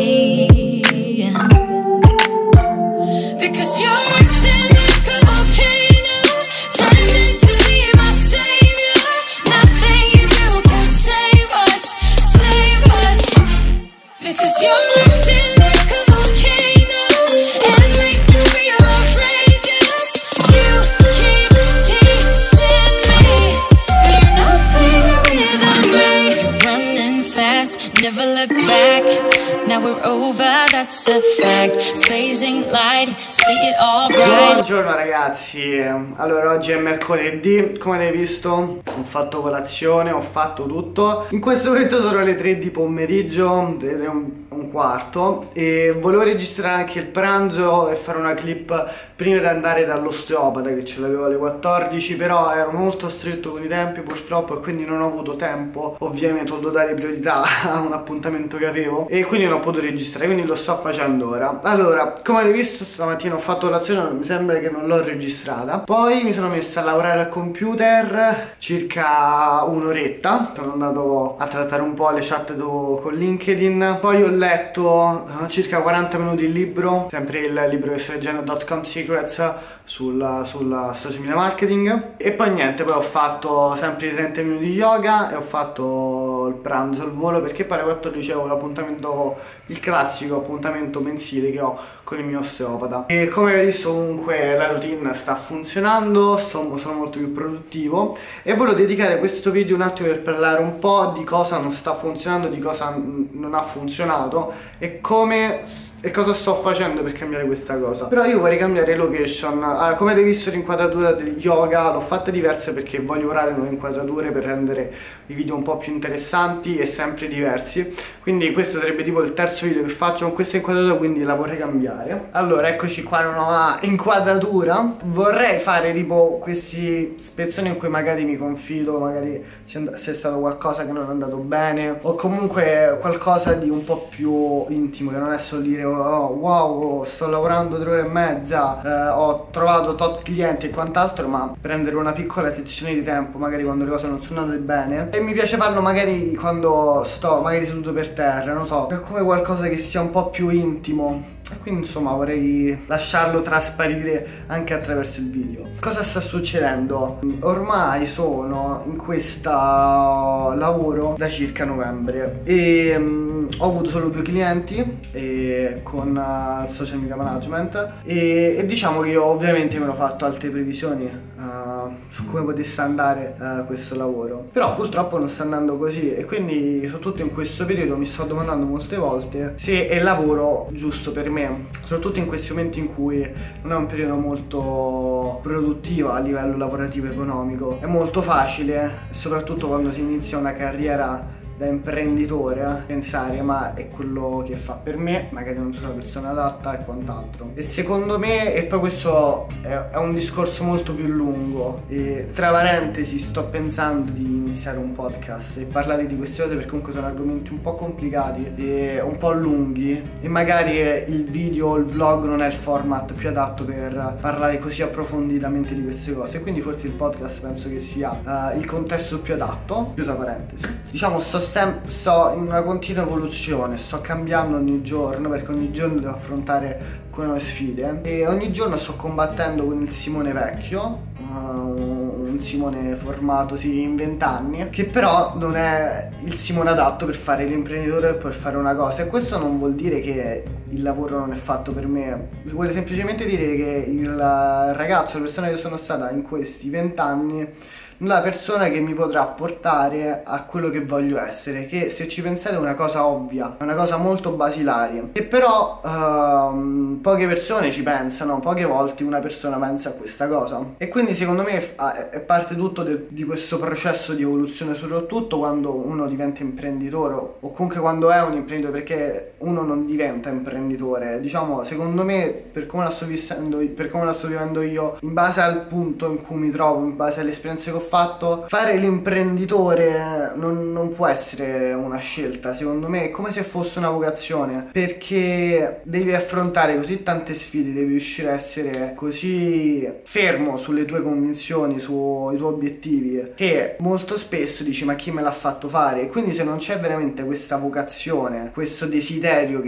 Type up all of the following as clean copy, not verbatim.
me. Because you're acting like a volcano, turning to be my savior. Nothing you do can save us, save us. Because you're acting like a volcano and make me feel outrageous. You keep teasing me, but you're nothing without me. You're running fast, never look back. Now we're over, that's a fact. Phasing light, see it all bright. Buongiorno ragazzi, allora oggi è mercoledì, come avete visto ho fatto colazione, ho fatto tutto. In questo momento sono le 3 di pomeriggio, le 3 un quarto, e volevo registrare anche il pranzo e fare una clip prima di andare dall'osteopata, che ce l'avevo alle 14, però ero molto stretto con i tempi purtroppo e quindi non ho avuto tempo. Ovviamente ho dovuto dare priorità a un appuntamento che avevo e quindi non ho potuto registrare, quindi lo sto facendo ora. Allora, come avete visto stamattina ho fatto colazione, mi sembra che non l'ho registrata. Poi mi sono messa a lavorare al computer circa un'oretta, sono andato a trattare un po' le chat con LinkedIn. Poi ho letto circa 40 minuti il libro, sempre il libro che sto leggendo, .com Secrets, sulla social media marketing. E poi niente, poi ho fatto sempre i 30 minuti di yoga e ho fatto il pranzo al volo, perché poi alle 14 avevo l'appuntamento, il classico appuntamento mensile che ho con il mio osteopata. E come avete visto comunque la routine sta funzionando, sono molto più produttivo e volevo dedicare questo video un attimo per parlare un po' di cosa non sta funzionando, di cosa non ha funzionato e cosa sto facendo per cambiare questa cosa. Però io vorrei cambiare location. Allora, come avete visto l'inquadratura del yoga l'ho fatta diversa perché voglio provare nuove inquadrature per rendere i video un po' più interessanti e sempre diversi. Quindi questo sarebbe tipo il terzo video che faccio con questa inquadratura, quindi la vorrei cambiare. Allora, eccoci qua, una nuova inquadratura. Vorrei fare tipo questi spezzoni in cui magari mi confido, magari c'è stato qualcosa che non è andato bene, o comunque qualcosa di un po' più intimo, che non è solo dire oh, wow, sto lavorando 3 ore e mezza, ho trovato tot clienti e quant'altro, ma prendere una piccola sezione di tempo, magari quando le cose non sono andate bene. E mi piace farlo magari quando sto magari seduto per terra, non so, è come qualcosa che sia un po' più intimo. E quindi insomma vorrei lasciarlo trasparire anche attraverso il video. Cosa sta succedendo? Ormai sono in questo lavoro da circa novembre e ho avuto solo 2 clienti con il social media management e diciamo che io ovviamente mi ero fatto altre previsioni su come potesse andare questo lavoro, però purtroppo non sta andando così e quindi soprattutto in questo periodo mi sto domandando molte volte se è il lavoro giusto per me, soprattutto in questi momenti in cui non è un periodo molto produttivo a livello lavorativo e economico. È molto facile, soprattutto quando si inizia una carriera da imprenditore, pensare ma è quello che fa per me, magari non sono una persona adatta e quant'altro. E secondo me, e poi questo è un discorso molto più lungo, e tra parentesi sto pensando di iniziare un podcast e parlare di queste cose perché comunque sono argomenti un po' complicati e un po' lunghi e magari il video o il vlog non è il format più adatto per parlare così approfonditamente di queste cose, quindi forse il podcast penso che sia il contesto più adatto. Chiusa parentesi. Diciamo sto in una continua evoluzione, sto cambiando ogni giorno perché ogni giorno devo affrontare con nuove sfide e ogni giorno sto combattendo con il Simone vecchio, un Simone formatosi in 20 anni, che però non è il Simone adatto per fare l'imprenditore e per fare una cosa. E questo non vuol dire che il lavoro non è fatto per me, vuole semplicemente dire che il ragazzo, la persona che sono stata in questi 20 anni, la persona che mi potrà portare a quello che voglio essere, che se ci pensate è una cosa ovvia, è una cosa molto basilare, che però poche persone ci pensano, poche volte una persona pensa a questa cosa. E quindi secondo me è parte tutto di questo processo di evoluzione, soprattutto quando uno diventa imprenditore o comunque quando è un imprenditore, perché uno non diventa imprenditore, diciamo, secondo me, per come la sto vivendo io, in base al punto in cui mi trovo, in base alle esperienze che ho fatto. Fare l'imprenditore non può essere una scelta, secondo me è come se fosse una vocazione, perché devi affrontare così tante sfide, devi riuscire a essere così fermo sulle tue convinzioni, sui tuoi obiettivi, che molto spesso dici ma chi me l'ha fatto fare? E quindi se non c'è veramente questa vocazione, questo desiderio,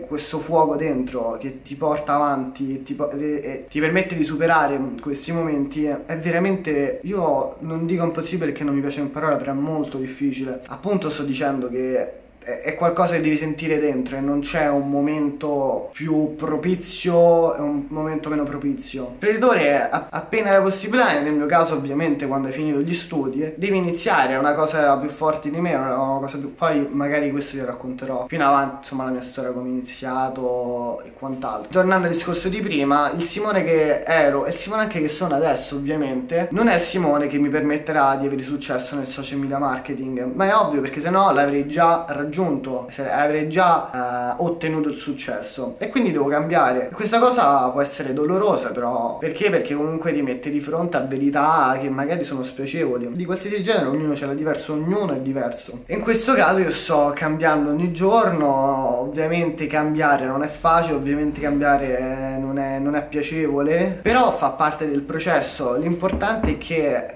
questo fuoco dentro che ti porta avanti e ti permette di superare questi momenti, è veramente, io non dico impossibile perché non mi piace in parola, però è molto difficile. Appunto sto dicendo che è qualcosa che devi sentire dentro e non c'è un momento più propizio e un momento meno propizio. Imprenditore, appena hai la possibilità, nel mio caso ovviamente quando hai finito gli studi, devi iniziare, è una cosa più forte di me, è una cosa più... poi magari questo vi racconterò più in avanti, insomma, la mia storia, come ho iniziato e quant'altro. Tornando al discorso di prima, il Simone che ero e il Simone anche che sono adesso ovviamente non è il Simone che mi permetterà di avere successo nel social media marketing, ma è ovvio, perché sennò l'avrei già raggiunto, avrei già ottenuto il successo, e quindi devo cambiare. Questa cosa può essere dolorosa, però perché comunque ti mette di fronte a verità che magari sono spiacevoli, di qualsiasi genere, ognuno ce l'ha diverso, ognuno è diverso, e in questo caso io sto cambiando ogni giorno. Ovviamente cambiare non è facile, ovviamente cambiare non è piacevole, però fa parte del processo. L'importante è che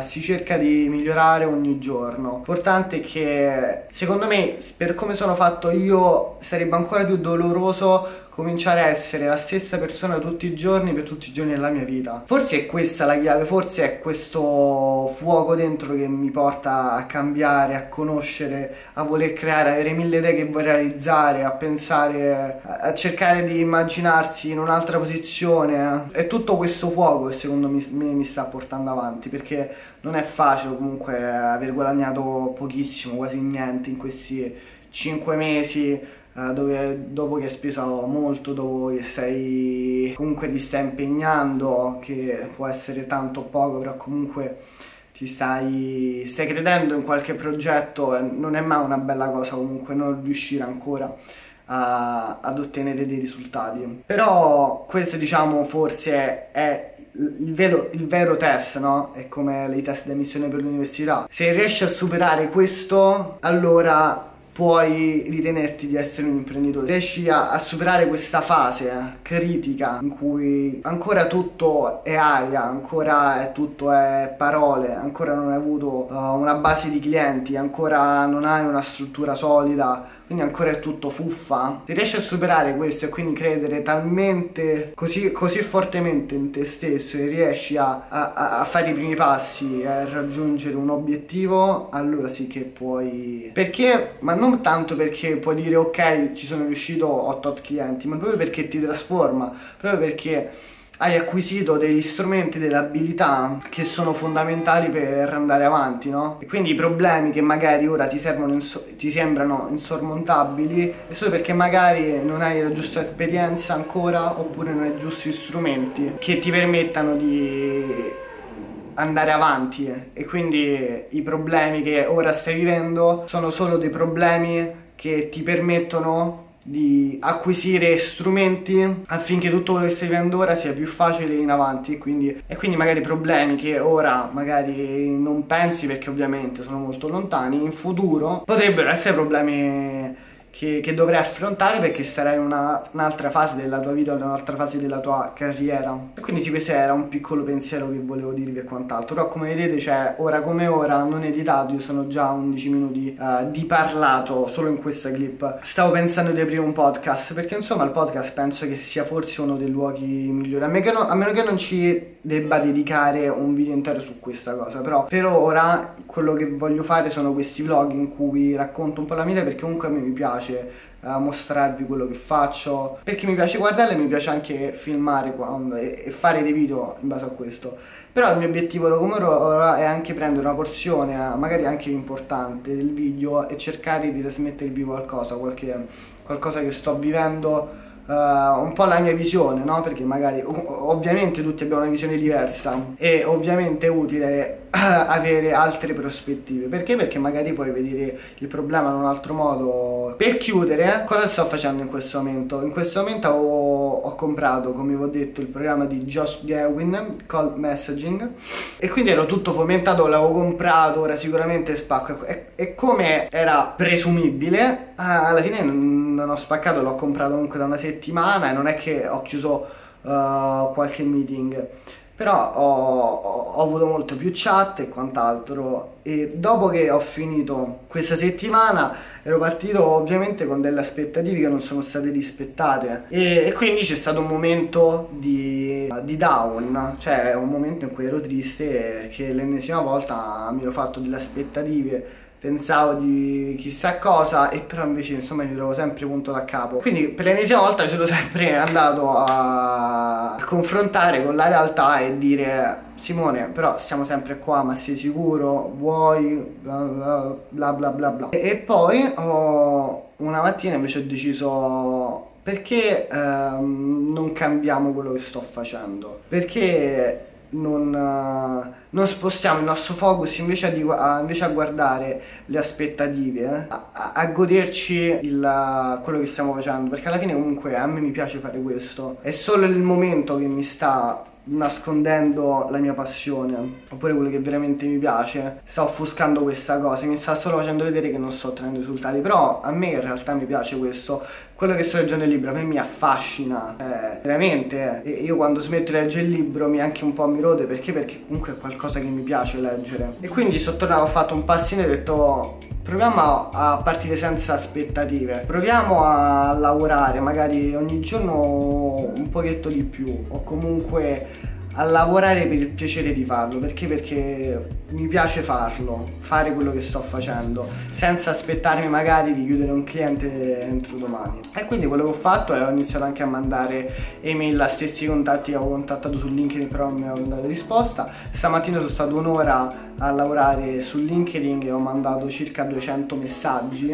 si cerca di migliorare ogni giorno. L'importante è che, secondo me, per come sono fatto io, sarebbe ancora più doloroso cominciare a essere la stessa persona tutti i giorni per tutti i giorni della mia vita. Forse è questa la chiave, forse è questo fuoco dentro che mi porta a cambiare, a conoscere, a voler creare, a avere mille idee che vuoi realizzare, a pensare, a cercare di immaginarsi in un'altra posizione. È tutto questo fuoco che secondo me mi sta portando avanti, perché non è facile comunque aver guadagnato pochissimo, quasi niente in questi 5 mesi, dopo che hai speso molto, dopo che comunque ti stai impegnando, che può essere tanto o poco, però comunque ti stai credendo in qualche progetto, e non è mai una bella cosa comunque non riuscire ancora ad ottenere dei risultati. Però questo, diciamo, forse è il vero test, no? È come i test di ammissione per l'università. Se riesci a superare questo, allora puoi ritenerti di essere un imprenditore. Riesci a superare questa fase critica in cui ancora tutto è aria, ancora tutto è parole, ancora non hai avuto una base di clienti, ancora non hai una struttura solida, quindi ancora è tutto fuffa. Se riesci a superare questo e quindi credere talmente così fortemente in te stesso e riesci a fare i primi passi, a raggiungere un obiettivo, allora sì che puoi. Perché? Ma non tanto perché puoi dire ok, ci sono riuscito, ho tot clienti, ma proprio perché ti trasforma, proprio perché hai acquisito degli strumenti, delle abilità che sono fondamentali per andare avanti, no? E quindi i problemi che magari ora ti sembrano insormontabili è solo perché magari non hai la giusta esperienza ancora, oppure non hai i giusti strumenti che ti permettano di andare avanti, e quindi i problemi che ora stai vivendo sono solo dei problemi che ti permettono di acquisire strumenti affinché tutto quello che stai vivendo ora sia più facile in avanti, e quindi magari problemi che ora magari non pensi perché ovviamente sono molto lontani, in futuro potrebbero essere problemi che dovrai affrontare perché sarai in un'altra fase della tua vita, in un'altra fase della tua carriera. E quindi sì, questo era un piccolo pensiero che volevo dirvi e quant'altro. Però come vedete, cioè, ora come ora, non editato, io sono già a 11 minuti di parlato solo in questa clip. Stavo pensando di aprire un podcast, perché insomma il podcast penso che sia forse uno dei luoghi migliori, a meno che non ci debba dedicare un video intero su questa cosa. Però per ora quello che voglio fare sono questi vlog in cui racconto un po' la mia vita, perché comunque a me mi piace mostrarvi quello che faccio, perché mi piace guardarle e mi piace anche filmare e fare dei video in base a questo. Però il mio obiettivo come ora è anche prendere una porzione magari anche importante del video e cercare di trasmettervi qualcosa che sto vivendo, un po' la mia visione, no? Perché magari ovviamente tutti abbiamo una visione diversa, e ovviamente è utile avere altre prospettive. Perché? Perché magari puoi vedere il problema in un altro modo. Per chiudere, cosa sto facendo in questo momento? In questo momento ho comprato, come vi ho detto, il programma di Josh Gewin, Cold Messaging, e quindi ero tutto fomentato, l'avevo comprato, ora sicuramente spacco, e come era presumibile, alla fine non ho spaccato, l'ho comprato comunque da una settimana e non è che ho chiuso qualche meeting. Però ho avuto molto più chat e quant'altro, e dopo che ho finito questa settimana ero partito ovviamente con delle aspettative che non sono state rispettate, e quindi c'è stato un momento di down, cioè un momento in cui ero triste perché l'ennesima volta mi ero fatto delle aspettative, pensavo di chissà cosa, e però invece insomma mi trovo sempre punto da capo. Quindi per l'ennesima volta mi sono sempre andato a confrontare con la realtà e dire: Simone, però stiamo sempre qua, ma sei sicuro? Vuoi? Bla bla bla bla bla. E poi una mattina invece ho deciso: perché non cambiamo quello che sto facendo? Perché non spostiamo il nostro focus invece a guardare le aspettative, a goderci quello che stiamo facendo? Perché alla fine comunque a me mi piace fare questo, è solo il momento che mi sta nascondendo la mia passione, oppure quello che veramente mi piace sta offuscando questa cosa, mi sta solo facendo vedere che non sto ottenendo risultati. Però a me in realtà mi piace questo, quello che sto leggendo il libro a me mi affascina, veramente. Io quando smetto di leggere il libro anche un po' mi rode, perché comunque è qualcosa che mi piace leggere. E quindi sono tornato, ho fatto un passino e ho detto: proviamo a partire senza aspettative, proviamo a lavorare magari ogni giorno un pochetto di più, o comunque a lavorare per il piacere di farlo. Perché mi piace fare quello che sto facendo, senza aspettarmi magari di chiudere un cliente entro domani. E quindi quello che ho fatto è ho iniziato anche a mandare email a stessi contatti che avevo contattato su LinkedIn, però non mi hanno dato risposta. Stamattina sono stato un'ora a lavorare su LinkedIn e ho mandato circa 200 messaggi.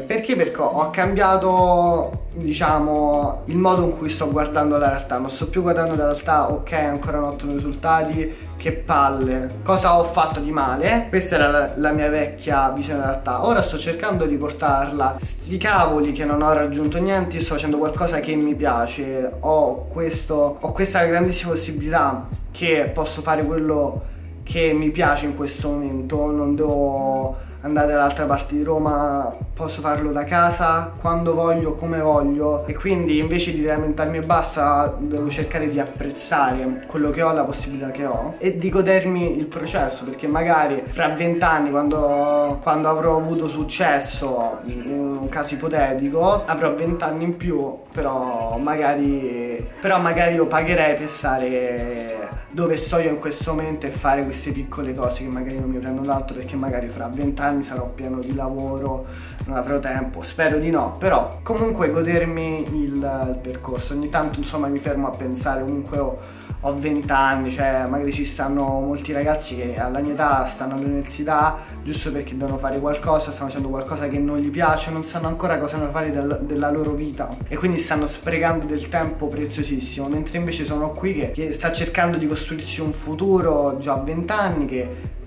Perché ho cambiato, diciamo, il modo in cui sto guardando la realtà. Non sto più guardando la realtà: ok, ancora non ho ottenuto risultati, che palle, cosa ho fatto di male? Questa era la mia vecchia visione della realtà. Ora sto cercando di portarla: sti cavoli che non ho raggiunto niente, io sto facendo qualcosa che mi piace, ho questa grandissima possibilità che posso fare quello che mi piace in questo momento, non devo andare dall'altra parte di Roma, posso farlo da casa, quando voglio, come voglio. E quindi invece di lamentarmi e basta, devo cercare di apprezzare quello che ho, la possibilità che ho, e di godermi il processo. Perché magari fra 20 anni, quando avrò avuto successo, in un caso ipotetico, avrò 20 anni in più, però magari io pagherei per stare dove sto io in questo momento e fare queste piccole cose che magari non mi prendono tanto, perché magari fra 20 anni sarò pieno di lavoro, non avrò tempo, spero di no. Però comunque godermi il percorso. Ogni tanto insomma mi fermo a pensare: comunque ho 20 anni, cioè magari ci stanno molti ragazzi che alla mia età stanno all'università giusto perché devono fare qualcosa, stanno facendo qualcosa che non gli piace, non sanno ancora cosa devono fare della loro vita, e quindi stanno sprecando del tempo preziosissimo. Mentre invece sono qui che sta cercando di costruirsi un futuro già a 20 anni, che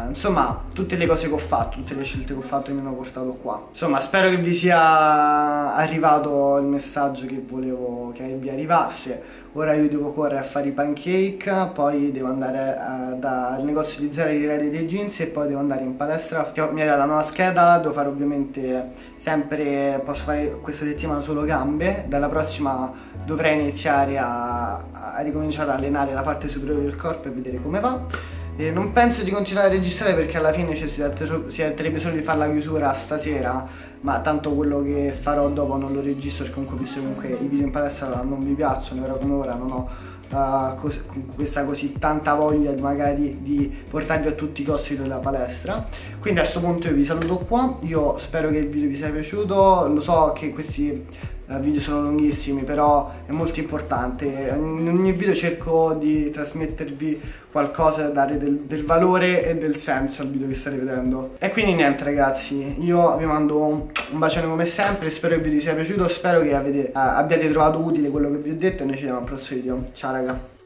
insomma tutte le cose che ho fatto, tutte le scelte che ho fatto mi hanno portato qua. Insomma, spero che vi sia arrivato il messaggio che volevo che vi arrivasse. Ora io devo correre a fare i pancake, poi devo andare dal negozio di Zara a ritirare dei jeans, e poi devo andare in palestra. Mi era la nuova scheda, devo fare ovviamente sempre, posso fare questa settimana solo gambe, dalla prossima dovrei iniziare a ricominciare a allenare la parte superiore del corpo e vedere come va. E non penso di continuare a registrare perché alla fine si tratterebbe solo di fare la chiusura stasera, ma tanto quello che farò dopo non lo registro, perché comunque visto comunque i video in palestra non vi piacciono, ora come ora non ho questa così tanta voglia magari di portarvi a tutti i costi della palestra. Quindi a questo punto io vi saluto qua, io spero che il video vi sia piaciuto. Lo so che questi video sono lunghissimi, però è molto importante. In ogni video cerco di trasmettervi qualcosa, dare del valore e del senso al video che state vedendo. E quindi niente ragazzi, io vi mando un bacione come sempre, spero che il video vi sia piaciuto, spero che abbiate trovato utile quello che vi ho detto, e noi ci vediamo al prossimo video. Ciao raga.